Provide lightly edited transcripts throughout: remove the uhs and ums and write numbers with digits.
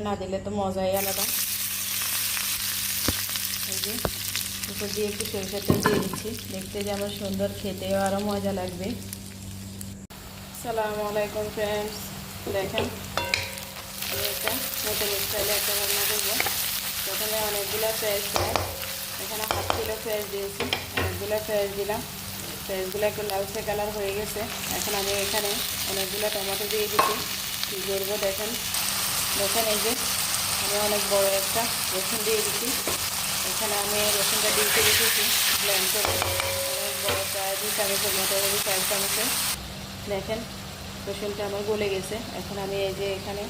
না দিলে তো মজাই আলাদা। এই যে উপর দিয়ে একটু সরিষার তেল দিয়ে দিচ্ছি, দেখতে যেমন সুন্দর, খেতেও আরও মজা লাগবে। আসসালামু আলাইকুম ফ্রেন্ডস, দেখেন আমি একটা হোটেল স্টাইলে একটা রান্না করবো। প্রথমে অনেকগুলো পেঁয়াজ দেয়, এখানে 1/2 কিলো পেঁয়াজ দিয়েছি, অনেকগুলো পেঁয়াজ দিলাম। পেঁয়াজগুলো একটু লালচে কালার হয়ে গেছে। এখন আমি এখানে অনেকগুলো টমেটো দিয়ে দিচ্ছি, কী করবো দেখেন। এই যে আমি অনেক বড় একটা রসুন দিয়ে দিচ্ছি। এখানে আমি রসুনটা দিতে রেখেছি ব্লেন্ড করে, অনেক বড়, প্রায় 2 চামচের মতো, 4 চামচে। দেখেন রসুনটা আমার গলে গেছে। এখন আমি এই যে এখানে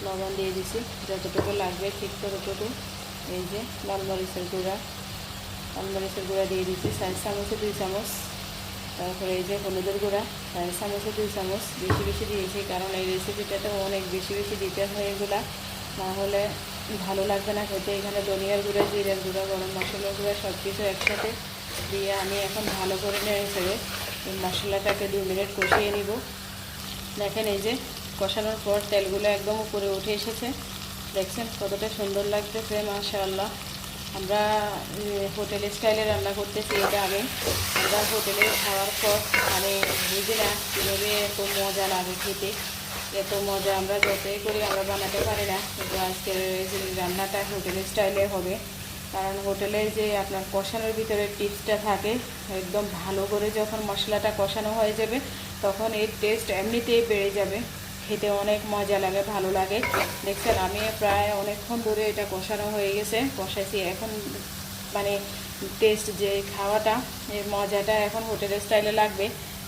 লবণ দিয়ে দিচ্ছি, যতটুকু লাগবে ঠিক ততটুকু। এই যে লাল মরিচের গুঁড়া দিয়ে দিচ্ছি 4 চামচে 2 চামচ। তারপরে এই যে হলুদের গুঁড়া 4 চামচে 2 চামচ। বেশি বেশি দিয়েছি, কারণ এই রেসিপিটাতে অনেক বেশি বেশি দিতে হয়, এগুলা না হলে ভালো লাগবে না খেতে। এখানে ধনিয়ার গুঁড়া, জিরার গুঁড়া, গরম মশলার গুঁড়া সব কিছু একসাথে দিয়ে আমি এখন ভালো করে নেড়ে ছেড়ে মশলাটাকে 2 মিনিট কষিয়ে নিব। দেখেন এই যে কষানোর পর তেলগুলো একদম উপরে উঠে এসেছে, দেখছেন কতটা সুন্দর লাগতেছে, মাশাআল্লাহ। আমরা হোটেল স্টাইলে রান্না করতেছি এটা। আমরা হোটেলে খাওয়ার পর মানে বুঝি না কীভাবে এত মজা লাগে খেতে। এত মজা আমরা যতই করি আমরা বানাতে পারি না, কিন্তু আজকের রান্নাটা হোটেল স্টাইলে হবে। কারণ হোটেলে যে আপনার কষানোর ভিতরে টিপসটা থাকে, একদম ভালো করে যখন মশলাটা কষানো হয়ে যাবে তখন এর টেস্ট এমনিতেই বেড়ে যাবে, খেতে অনেক মজা লাগে, ভালো লাগে। দেখছেন আমি প্রায় অনেকক্ষণ ধরে এটা কষানো হয়ে গেছে, কষাইছি। এখন মানে টেস্ট যে খাওয়াটা, এর মজাটা এখন হোটেল স্টাইলে লাগবে।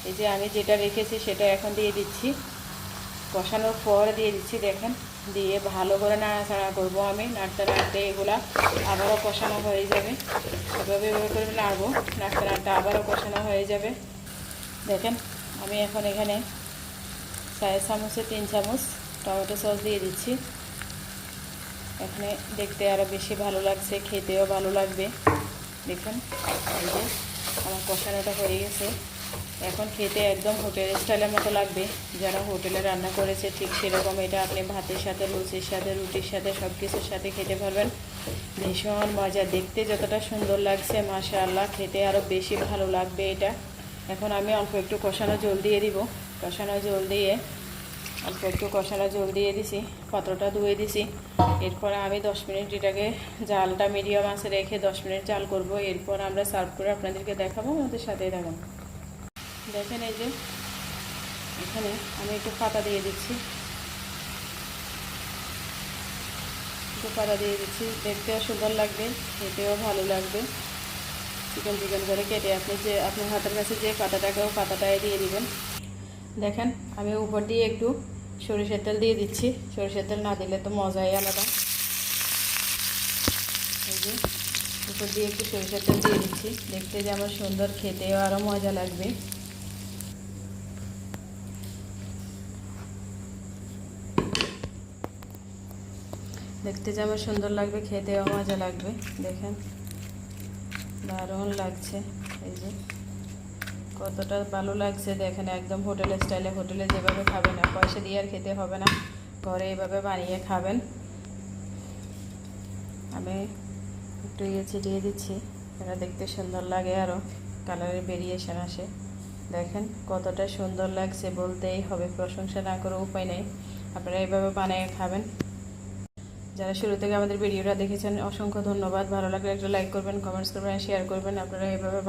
এই যে আমি যেটা রেখেছি সেটা এখন দিয়ে দিচ্ছি, কষানোর পর দিয়ে দিচ্ছি। দেখেন দিয়ে ভালো করে নাড়াচাড়া করবো আমি, নাড়তে নাড়তে এগুলা আবারও কষানো হয়ে যাবে। এভাবে করে নাড়বো, নাড়তে নাড়তে আবারও কষানো হয়ে যাবে। দেখেন আমি এখন এখানে 4 চামচে 3 চামচ টমেটো সস দিয়ে দিচ্ছি। এখানে দেখতে আরও বেশি ভালো লাগছে, খেতেও ভালো লাগবে। দেখুন এই যে আমার কষানোটা হয়ে গেছে। এখন খেতে একদম হোটেল স্টাইলের মতো লাগবে, যারা হোটেলে রান্না করেছে ঠিক সেরকম। এটা আপনি ভাতের সাথে, লুচির সাথে, রুটির সাথে, সব কিছুর সাথে খেতে পারবেন। ভীষণ মজা, দেখতে যতটা সুন্দর লাগছে মাশাআল্লাহ, খেতে আরও বেশি ভালো লাগবে এটা। এখন আমি অল্প একটু কষানো জল দিয়ে দিব। অল্প একটু কষানো জল দিয়ে দিছি, পাত্রটা ধুয়ে দিছি। এরপর আমি 10 মিনিট এটাকে জালটা মিডিয়াম আঁচে রেখে 10 মিনিট জাল করব। এরপর আমরা সার্ভ করে আপনাদেরকে দেখাবো, আমাদের সাথেই থাকুন। দেখেন এই যে এখানে আমি একটু পাতা দিয়ে দিচ্ছি, দেখতেও সুন্দর লাগবে, খেতেও ভালো লাগবে। চিকেন করে কেটে আপনার হাতের কাছে যে পাতাটাই দিয়ে দিবেন। দেখেন আমি উপর দিয়ে একটু সরিষার তেল দিয়ে দিচ্ছি, সরিষার তেল না দিলে তো মজাই আলাদা। এই যে উপর দিয়ে একটু সরিষার তেল দিয়ে দিচ্ছি, দেখতে যেমন সুন্দর, খেতেও আরও মজা লাগবে। দেখতে যেমন সুন্দর লাগবে, খেতেও মজা লাগবে। দেখেন দারুণ লাগছে, এই যে কতটা ভালো লাগছে। দেখেন একদম হোটেল স্টাইলে, হোটেলে যেভাবে খাবেন না, পয়সা দিয়ে আর খেতে হবে না, ঘরে এইভাবে বানিয়ে খাবেন। আমি একটু ছিটিয়ে দিচ্ছি, এটা দেখতে সুন্দর লাগে, আরও কালারের ভেরিয়েশন আসে। দেখেন কতটা সুন্দর লাগছে, বলতেই হবে, প্রশংসা না করে উপায় নেই। আপনারা এইভাবে বানিয়ে খাবেন। যারা শুরু থেকে আমাদের ভিডিওটা দেখেছেন অসংখ্য ধন্যবাদ। ভালো লাগলে একটা লাইক করবেন, কমেন্টস করবেন, শেয়ার করবেন। আপনারা এইভাবে